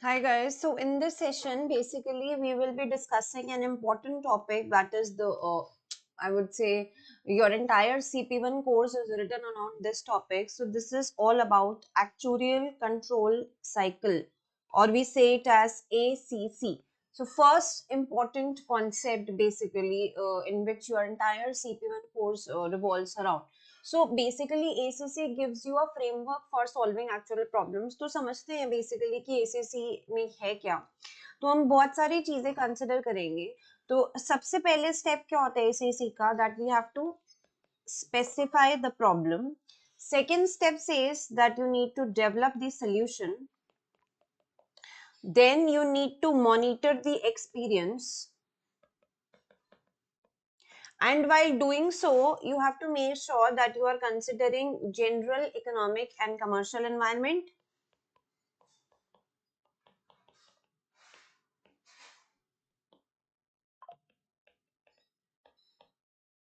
Hi guys. So in this session, basically we will be discussing an important topic that is I would say your entire CP1 course is written around this topic. So this is all about actuarial control cycle, or we say it as ACC. So first important concept basically in which your entire CP1 course revolves around. So basically ACC gives you a framework for solving actual problems. तो समझते हैं basically कि ACC में है क्या. तो हम बहुत सारी चीजें कंसिडर करेंगे. तो सबसे पहले स्टेप क्या होता है ACC का, that we have to specify the problem. Second step says that you need to develop the solution. Then you need to monitor the experience. And while doing so, you have to make sure that you are considering general economic and commercial environment.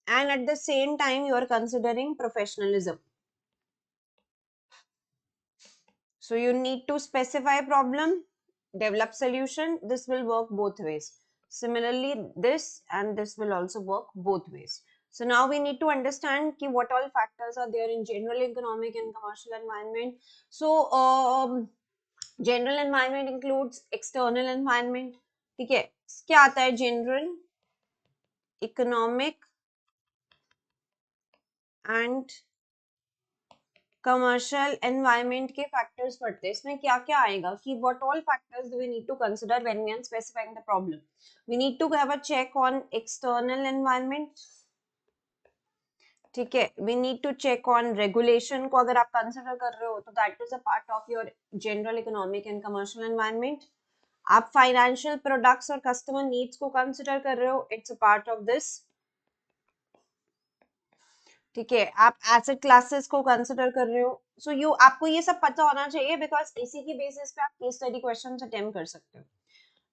And at the same time, you are considering professionalism. So you need to specify problem, develop solution. This will work both ways. Similarly, this and this will also work both ways. So now we need to understand ki what all factors are there in general economic and commercial environment. So general environment includes external environment. ठीक है, क्या आता है general economic and commercial environment के factors पढ़ते हैं. इसमें क्या क्या आएगा कि what all factors do we need to consider when we are specifying the problem. We need to have a check on external environment. ठीक है, we need to check on regulation को अगर आप कंसिडर कर रहे हो तो that is a part of your general economic and commercial environment. आप फाइनेंशियल प्रोडक्ट्स और कस्टमर नीड्स को कंसिडर कर रहे हो, it's a part of this. ठीक है, आप एसेट क्लासेस को कंसिडर कर रहे हो. सो यू आपको ये सब पता होना चाहिए बिकॉज इसी की बेसिस पे आप केस स्टडी क्वेश्चंस अटेम्प्ट कर सकते हो.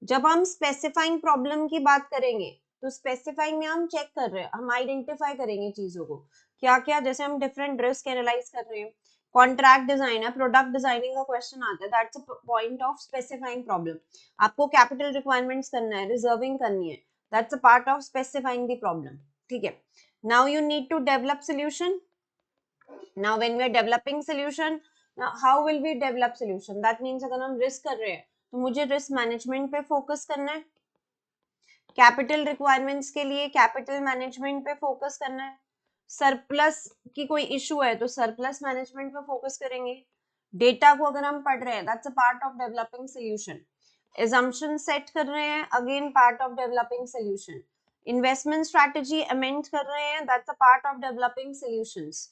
जब हम स्पेसिफाइंग प्रॉब्लम की बात करेंगे तो स्पेसिफाइंग में हम चेक कर रहे हैं, हम आइडेंटिफाई करेंगे चीजों को क्या क्या. जैसे हम डिफरेंट रिस्क एनालाइज कर रहे हैं, कॉन्ट्रैक्ट डिजाइन है, प्रोडक्ट डिजाइनिंग का क्वेश्चन आता है, that's a point of specifying problem. आपको कैपिटल रिक्वायरमेंट्स करना है, रिजर्विंग करनी है, that's a part of specifying the problem. ठीक है, now you need to develop solution. now when we are developing solution, now how will we develop solution? that means अगर हम risk कर रहे हैं तो मुझे रिस्क मैनेजमेंट पे फोकस करना है. कैपिटल रिक्वायरमेंट्स के लिए कैपिटल मैनेजमेंट पे फोकस करना है. सरप्लस की कोई इशू है तो सरप्लस मैनेजमेंट पे फोकस करेंगे. डेटा को अगर हम पढ़ रहे हैं, that's a part of developing solution. assumption set कर रहे हैं, again part of developing solution. Investment strategy amend कर रहे हैं, that's a part of developing solutions.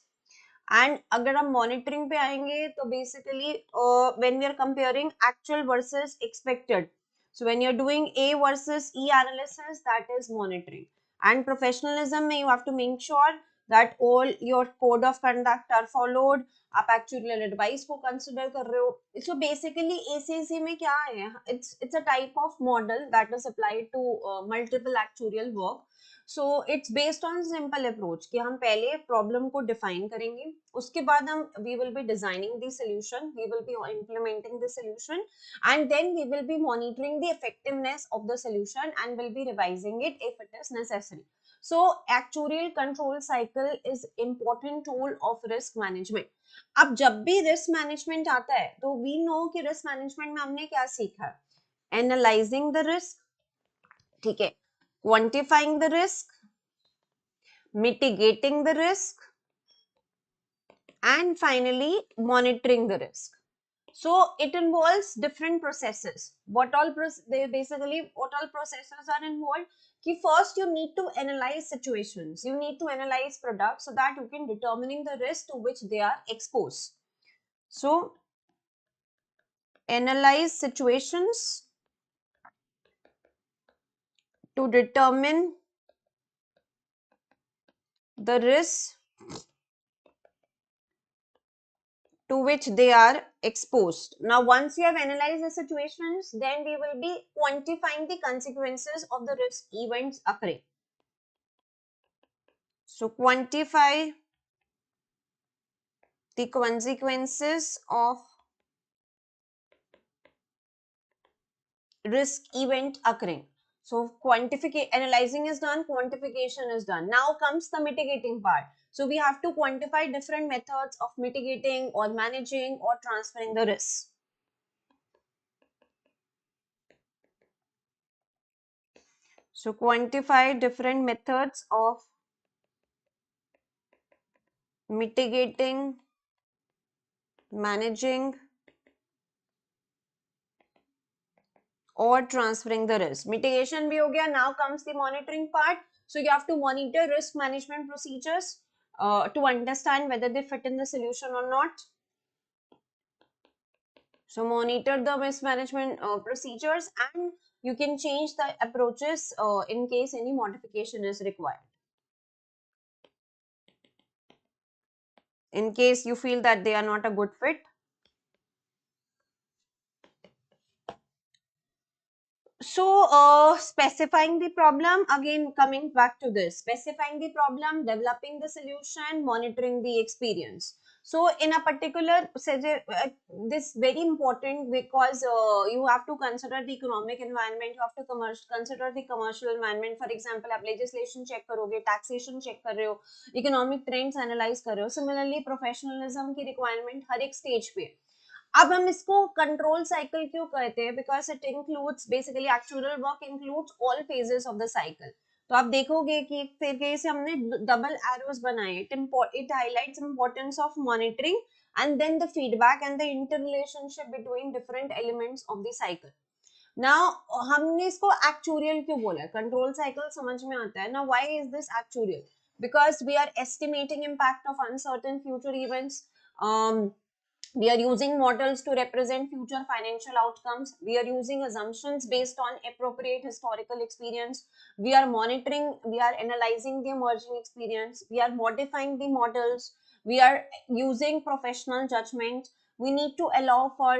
And अगर हम मॉनिटरिंग पे आएंगे तो basically when we are comparing actual versus expected, so when you're doing A versus E analysis, that is monitoring. And professionalism में you have to make sure that all your code of conduct are followed. आप actuarial advice को consider कर रहे हो. So basically ACC में क्या है, it's a type of model that is applied to multiple actuarial work. So it's based on simple approach कि हम पहले प्रॉब्लम को डिफाइन करेंगे, उसके बाद हम we will be designing the solution, we will be implementing the solution, and then we will be monitoring the effectiveness of the solution and will be revising it if it is necessary. So actuarial control cycle is important tool of risk management. अब जब भी risk management आता है तो we know कि risk management में हमने क्या सीखा है. एनालाइजिंग द रिस्क, ठीक है, quantifying the risk, mitigating the risk, and finally monitoring the risk. So it involves different processes. What all basically what all processes are involved? Ki first you need to analyze situations, you need to analyze products so that you can determining the risk to which they are exposed. So analyze situations to determine the risk to which they are exposed. Now, once you have analyzed the situations, then we will be quantifying the consequences of the risk events occurring. So, quantify the consequences of risk event occurring. So analyzing is done, quantification is done. Now comes the mitigating part. So we have to quantify different methods of mitigating or managing or transferring the risk. So quantify different methods of mitigating, managing, or transferring the risk. Mitigation bhi ho gaya. Now comes the monitoring part. So you have to monitor risk management procedures to understand whether they fit in the solution or not. So monitor the risk management procedures, and you can change the approaches in case any modification is required. In case you feel that they are not a good fit. So specifying the problem, again coming back to this, specifying the problem, developing the solution, monitoring the experience. So in a particular this very important, because you have to consider the economic environment, you have to consider the commercial environment. For example, आप legislation check करोगे, taxation check कर रहे हो, economic trends analyze कर रहे हो. Similarly professionalism की requirement हर एक stage पे. अब हम इसको कंट्रोल साइकिल क्यों कहते हैं? Because it includes basically actual work includes all phases of the cycle. तो आप देखोगे कि एक तरीके से हमने डबल एरोस बनाए. It highlights importance of monitoring and then the feedback and the interrelationship between different elements of the cycle. Now हमने इसको एक्चुरियल क्यों बोला? कंट्रोल साइकिल समझ में आता है ना. Why is this actuarial? Because we are estimating impact of uncertain future events. We are using models to represent future financial outcomes. We are using assumptions based on appropriate historical experience. We are monitoring, we are analyzing the emerging experience. We are modifying the models. We are using professional judgment. We need to allow for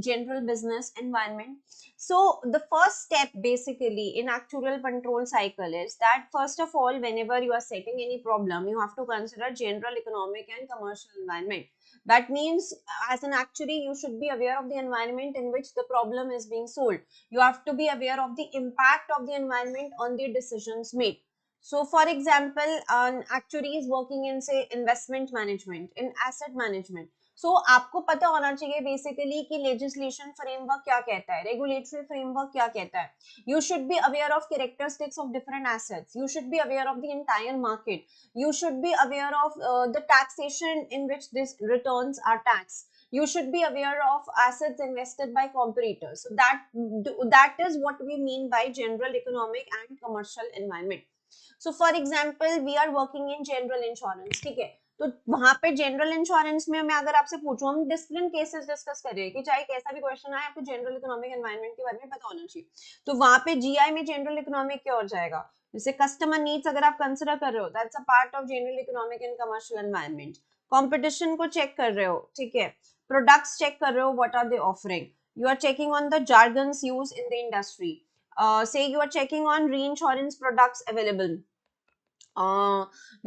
general business environment. So the first step basically in actuarial control cycle is that first of all, whenever you are setting any problem, you have to consider general economic and commercial environment. That means as an actuary, you should be aware of the environment in which the problem is being solved. You have to be aware of the impact of the environment on the decisions made. So for example, an actuary is working in say investment management, in asset management. So आपको पता होना चाहिए basically कि legislation framework क्या कहता है, regulatory framework क्या कहता है. You should be aware of characteristics of different assets. You should be aware of the entire market. You should be aware of the taxation in which these returns are taxed. You should be aware of assets invested by competitors. So that is what we mean by general economic and commercial environment. So for example, we are working in general insurance. ठीक है, तो वहां पे general insurance में मैं अगर आपसे पूछूं, हम डिफरेंट केसेस डिस्कस कर रहे हैं कि चाहे कैसा भी क्वेश्चन आए, आपको जनरल इकोनॉमिक एनवायरनमेंट के बारे में पता होना चाहिए. तो वहां पे जीआई में जनरल इकोनॉमिक क्या हो जाएगा? जैसे कस्टमर नीड्स अगर आप कंसिडर कर रहे हो, that's a part of general economic and commercial environment. Competition को चेक कर रहे हो, ठीक है, प्रोडक्ट्स चेक कर रहे हो, what are they offering. You are checking on the jargons used in the industry. Say you are checking on reinsurance products available.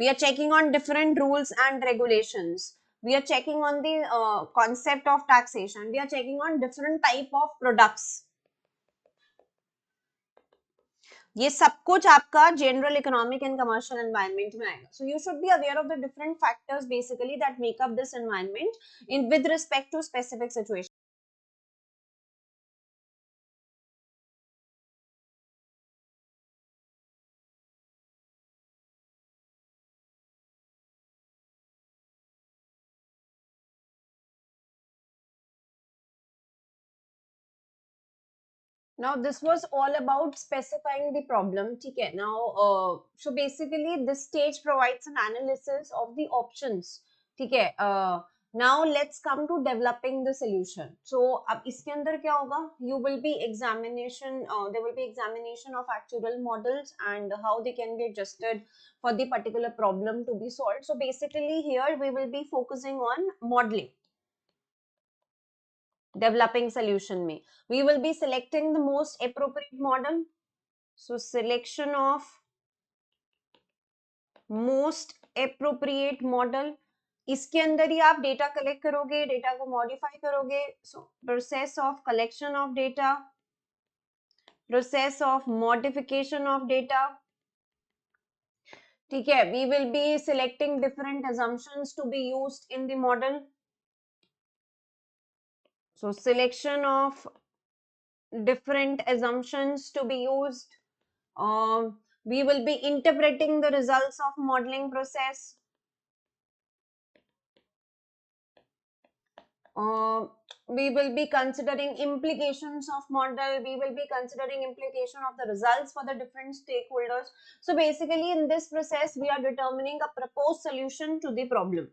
We are checking on different rules and regulations. We are checking on the concept of taxation. We are checking on different type of products. ये सब कुछ आपका general economic and commercial environment में आएगा. So you should be aware of the different factors basically that make up this environment in with respect to specific situation. Now this was all about specifying the problem. ठीक है, now so basically this stage provides an analysis of the options. ठीक है, now let's come to developing the solution. So अब इसके अंदर क्या होगा? You will be examination, there will be examination of actuarial models and how they can be adjusted for the particular problem to be solved. So basically here we will be focusing on modeling. Developing solution में we will be selecting the most appropriate model. So selection of most appropriate model. इसके अंदर ही आप data collect करोगे, data को modify करोगे. So process of collection of data, process of modification of data. ठीक है, we will be selecting different assumptions to be used in the model. So selection of different assumptions to be used. We will be interpreting the results of modeling process. Uh, we will be considering implications of model. We will be considering implication of the results for the different stakeholders. So basically in this process, we are determining a proposed solution to the problem.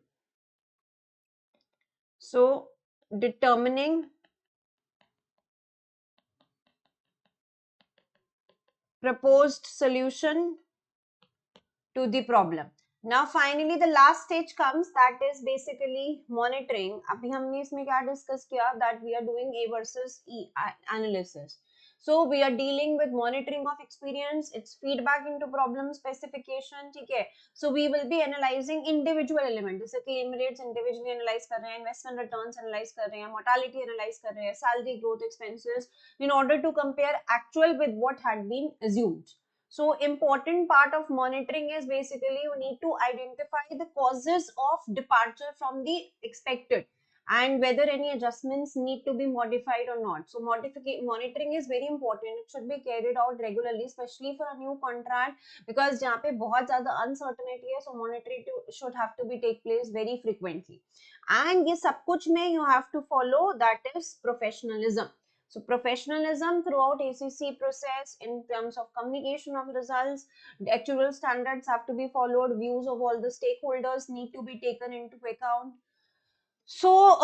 So determining proposed solution to the problem. Now finally the last stage comes, that is basically monitoring. अभी हमने इसमें क्या discuss किया, that we are doing A versus E analysis. So we are dealing with monitoring of experience, its feedback into problem specification, ठीक है. So we will be analyzing individual element, जैसे claim rates individually analyze कर रहे हैं, investment returns analyze कर रहे हैं, mortality analyze कर रहे हैं, salary growth expenses, in order to compare actual with what had been assumed. So important part of monitoring is basically you need to identify the causes of departure from the expected and whether any adjustments need to be modified or not. So monitoring is very important. It should be carried out regularly, especially for a new contract, because जहाँ पे बहुत ज़्यादा uncertainty है, so monitoring should have to be take place very frequently. And ये सब कुछ में you have to follow, that is professionalism. So professionalism throughout ACC process in terms of communication of results, the actual standards have to be followed, views of all the stakeholders need to be taken into account. So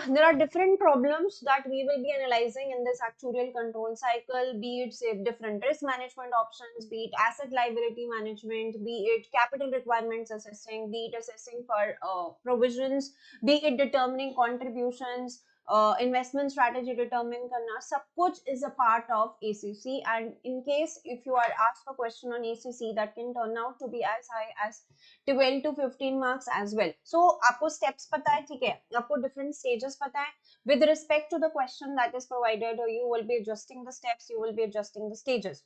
there are different problems that we will be analyzing in this actuarial control cycle, be it say different risk management options, be it asset liability management, be it capital requirements assessing, be it assessing for provisions, be it determining contributions, investment strategy determine करना, सब कुछ is a part of ACC. And in case if you are asked a question on ACC, that can turn out to be as high as 12 to 15 marks as well. So आपको steps पता है, ठीक है, आपको different stages पता है. With respect to the question that is provided, or you will be adjusting the steps, you will be adjusting the stages.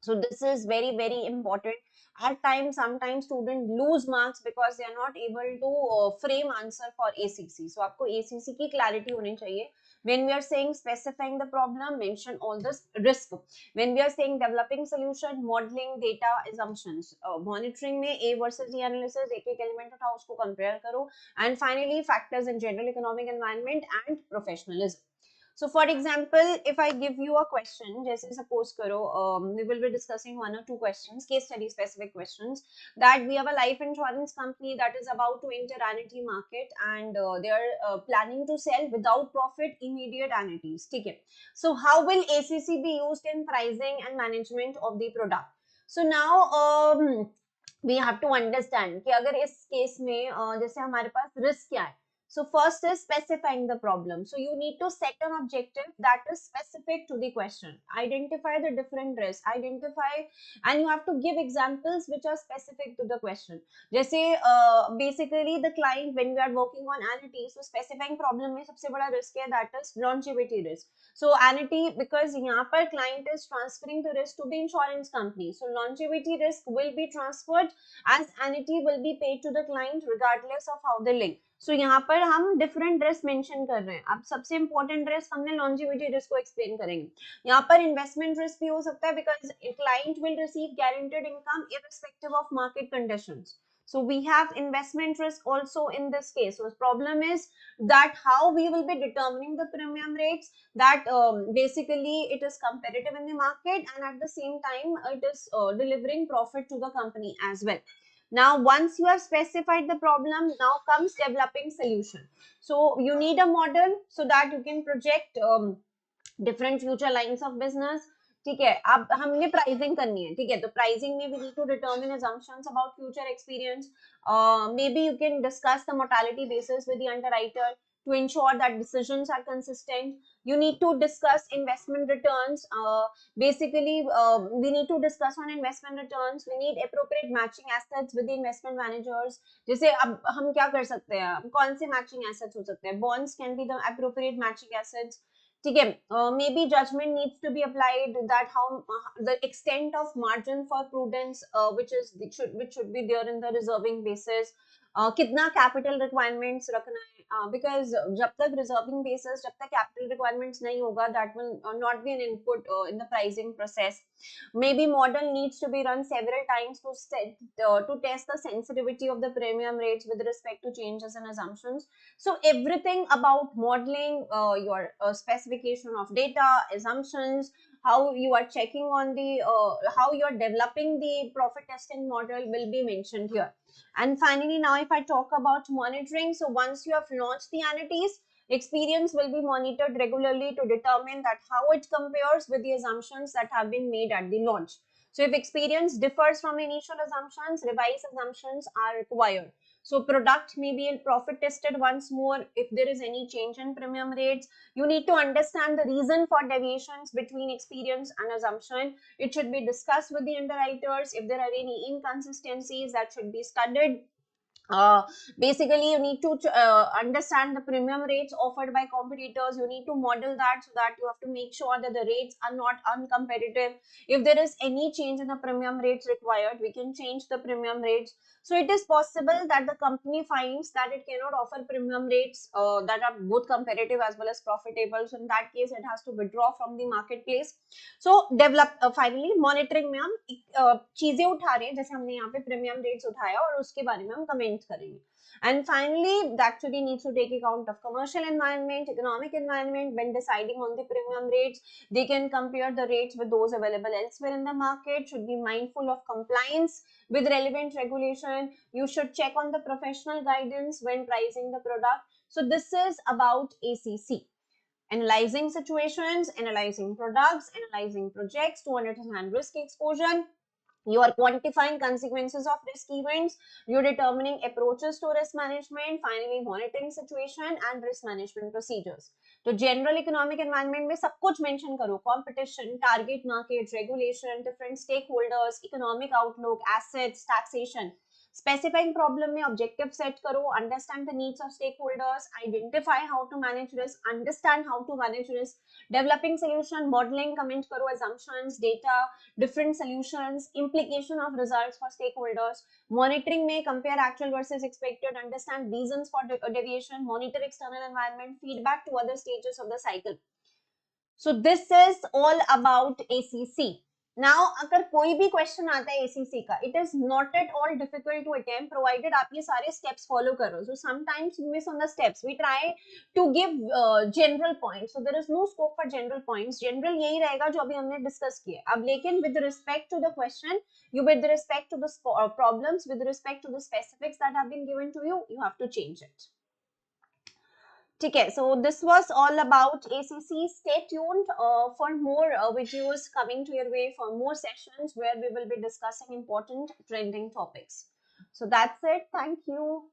So this is very, very important. At times, sometimes students lose marks because they are not able to frame answer for ACC. So आपको ACC की clarity होनी चाहिए. When we are saying specifying the problem, mention all this risk. When we are saying developing solution, modeling data assumptions, monitoring में A versus E analysis, एक एक element उठाओ उसको compare करो, and finally factors in general economic environment and professionalism. So for example, if I give you a question, just suppose karo, we will be discussing one or two questions, case study specific questions, that we have a life insurance company that is about to enter annuity market, and they are planning to sell without profit immediate annuities. Okay. So how will ACC be used in pricing and management of the product? So now we have to understand कि अगर इस case में जैसे हमारे पास risk क्या है. So first is specifying the problem. So you need to set an objective that is specific to the question. Identify the different risks. Identify, and you have to give examples which are specific to the question. जैसे basically the client, when we are working on annuity, so specifying problem में सबसे बड़ा risk है, that is longevity risk. So annuity, because यहाँ पर client is transferring the risk to the insurance company. So longevity risk will be transferred as annuity will be paid to the client regardless of how they link. So यहाँ पर हम different risk mention कर रहे हैं. अब सबसे important risk हमने longevity risk को explain करेंगे. यहाँ पर investment risk भी हो सकता है because a client will receive guaranteed income irrespective of market conditions. So we have investment risk also in this case. So the problem is that how we will be determining the premium rates, that basically it is competitive in the market and at the same time it is delivering profit to the company as well. Now, once you have specified the problem, now comes developing solution. So you need a model so that you can project different future lines of business. ठीक है, अब हमने pricing करनी है, ठीक है, तो pricing में we need to determine assumptions about future experience. Maybe you can discuss the mortality basis with the underwriter to ensure that decisions are consistent. You need to discuss investment returns. Basically, we need to discuss on investment returns. We need appropriate matching assets with the investment managers. जैसे अब हम क्या कर सकते हैं, कौन से matching assets हो सकते हैं? Bonds can be the appropriate matching assets. ठीक है, maybe judgement needs to be applied that how the extent of margin for prudence which should be there in the reserving basis, कितना capital requirements रखना है, because जब तक reserving basis, जब तक capital requirements नहीं होगा, that will not be N input in the pricing process. Maybe model needs to be run several times to test the sensitivity of the premium rates with respect to changes in assumptions. So everything about modeling, your specification of data, assumptions, how you are checking on the how you are developing the profit testing model will be mentioned here. And finally, now if I talk about monitoring, so once you have launched the annuities, experience will be monitored regularly to determine that how it compares with the assumptions that have been made at the launch. So if experience differs from initial assumptions, revised assumptions are required. So product may be profit tested once more if there is any change in premium rates. You need to understand the reason for deviations between experience and assumption. It should be discussed with the underwriters. If there are any inconsistencies, that should be studied. uh, Basically, you need to understand the premium rates offered by competitors. You need to model that, so that you have to make sure that the rates are not uncompetitive. If there is any change in the premium rates required, we can change the premium rates. So it is possible that the company finds that it cannot offer premium rates that are both competitive as well as profitable. So in that case, it has to withdraw from the marketplace. So develop finally monitoring में हम चीजें उठा रहे हैं, जैसे हमने यहाँ पे प्रीमियम रेट्स उठाया और उसके बारे में हम कमेंट करेंगे. And finally, the actually needs to take account of commercial environment, economic environment when deciding on the premium rates. They can compare the rates with those available elsewhere in the market. Should be mindful of compliance with relevant regulation. You should check on the professional guidance when pricing the product. So this is about ACC. Analyzing situations, analyzing products, analyzing projects to understand risk exposure. You are quantifying consequences of risk events. You're determining approaches to risk management. Finally, monitoring situation and risk management procedures. तो general economic environment में सब कुछ mention करो. Competition, target market, regulation, different stakeholders, economic outlook, assets, taxation. Specifying problem में objective set करो. Understand the needs of stakeholders. Identify how to manage risk. Understand how to manage risk. Developing solution, modeling, comment karo, assumptions, data, different solutions, implication of results for stakeholders. Monitoring may compare actual versus expected, understand reasons for deviation, monitor external environment, feedback to other stages of the cycle. So this is all about ACC. Now, अगर कोई भी question आता है ACC का, it is not at all difficult to attempt provided आप ये सारे steps follow करो. So sometimes we miss on the steps. We try to give general points. So there is no scope for general points. General यही रहेगा जो अभी हमने discuss किया. अब लेकिन with respect to the question, you with respect to the problems, with respect to the specifics that have been given to you, you have to change it. Okay, so this was all about ACC. Stay tuned for more videos coming to your way, for more sessions where we will be discussing important trending topics. So that's it. Thank you.